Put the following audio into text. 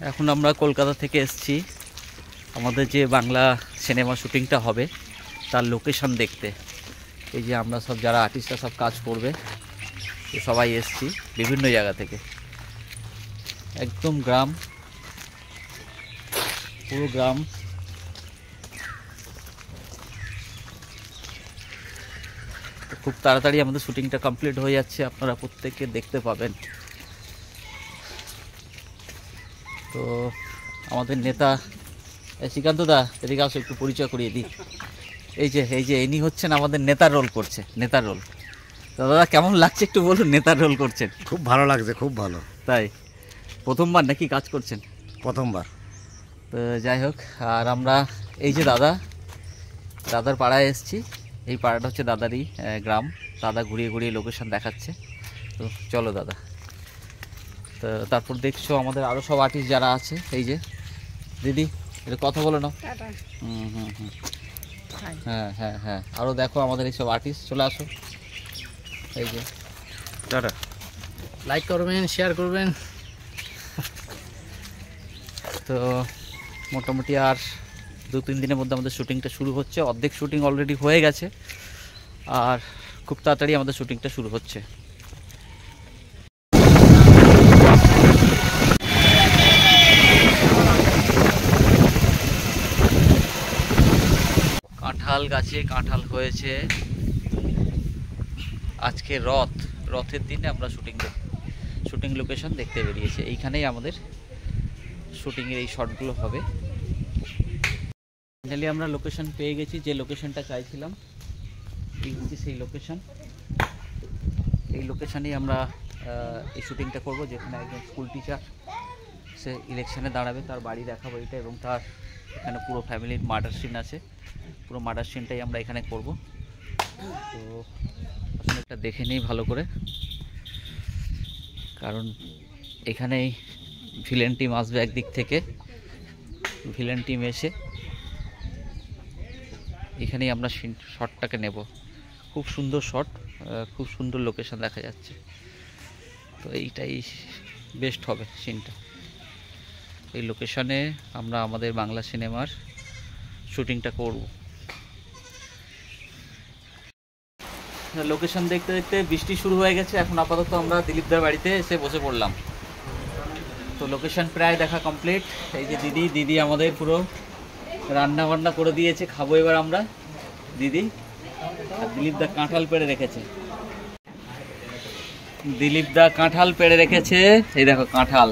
এখন আমরা কলকাতা থেকে এসেছি আমাদের যে বাংলা সিনেমা শুটিংটা হবে তার লোকেশন দেখতে। এই যে আমরা সব যারা আর্টিস্টরা সব কাজ করবে সবাই এসেছি বিভিন্ন জায়গা থেকে, একদম গ্রাম, পুরো গ্রাম। খুব তাড়াতাড়ি আমাদের শুটিংটা কমপ্লিট হয়ে যাচ্ছে, আপনারা প্রত্যেকে দেখতে পাবেন। তো আমাদের নেতা শ্রীকান্ত দা, এদিকে আসো, একটু পরিচয় করিয়ে দিই। এই যে ইনি হচ্ছেন আমাদের নেতার রোল করছে, নেতার রোল। দাদা কেমন লাগছে একটু বলুন, নেতার রোল করছেন? খুব ভালো লাগছে, খুব ভালো। তাই প্রথমবার নাকি কাজ করছেন? প্রথমবার। তো যাই হোক, আর আমরা এই যে দাদার পাড়ায় এসেছি। এই পাড়াটা হচ্ছে দাদারই গ্রাম। দাদা ঘুরিয়ে ঘুরিয়ে লোকেশন দেখাচ্ছে। তো চলো দাদা। তো তারপর দেখছো আমাদের আরও সব আর্টিস্ট যারা আছে। এই যে দিদি, এটা কথা বলো না। হ্যাঁ, আরও দেখো আমাদের এইসব আর্টিস্ট, চলে আসো। এই যে টাটা, লাইক করবেন, শেয়ার করবেন। তো মোটামুটি আর 2-3 দিনের মধ্যে আমাদের শুটিংটা শুরু হচ্ছে। অর্ধেক শুটিং অলরেডি হয়ে গেছে, আর খুব তাড়াতাড়ি আমাদের শুটিংটা শুরু হচ্ছে। কাঁঠাল গাছে কাঁঠাল হয়েছে। আজকে রথের দিনে আমরা শুটিং লোকেশন দেখতে বেরিয়েছি। এইখানেই আমাদের শুটিংয়ের এই শটগুলো হবে। ফাইনালি আমরা লোকেশন পেয়ে গেছি, যে লোকেশনটা চাইছিলাম। এই হচ্ছে সেই লোকেশন। এই লোকেশনেই আমরা এই শুটিংটা করব, যেখানে একজন স্কুল টিচার সে ইলেকশনে দাঁড়াবে, তার বাড়ি দেখাবো এটা, এবং তার এখানে পুরো ফ্যামিলির মার্ডার সিন আছে। পুরো মার্ডার সিনটাই আমরা এখানে করব। তো আসলে একটা দেখে নিই ভালো করে, কারণ এখানেই ভিলেন টিম আসবে একদিক থেকে। ভিলেন টিম এসে এখানেই আমরা শটটাকে নেব। খুব সুন্দর শট, খুব সুন্দর লোকেশন দেখা যাচ্ছে। তো এইটাই বেস্ট হবে সিনটা। এই লোকেশনে আমরা আমাদের বাংলা সিনেমার শুটিংটা করব। লোকেশন দেখতে দেখতে বৃষ্টি শুরু হয়ে গেছে। এখন আপাতত আমরা দিলীপদার বাড়িতে এসে বসে পড়লাম। তো লোকেশন প্রায় দেখা কমপ্লিট। এই যে দিদি আমাদের পুরো রান্না বান্না করে দিয়েছে, খাবো এবার আমরা। দিদি আর দিলীপদা কাঁঠাল পেড়ে রেখেছে। দিলীপদা কাঁঠাল পেড়ে রেখেছে, এই দেখো কাঁঠাল।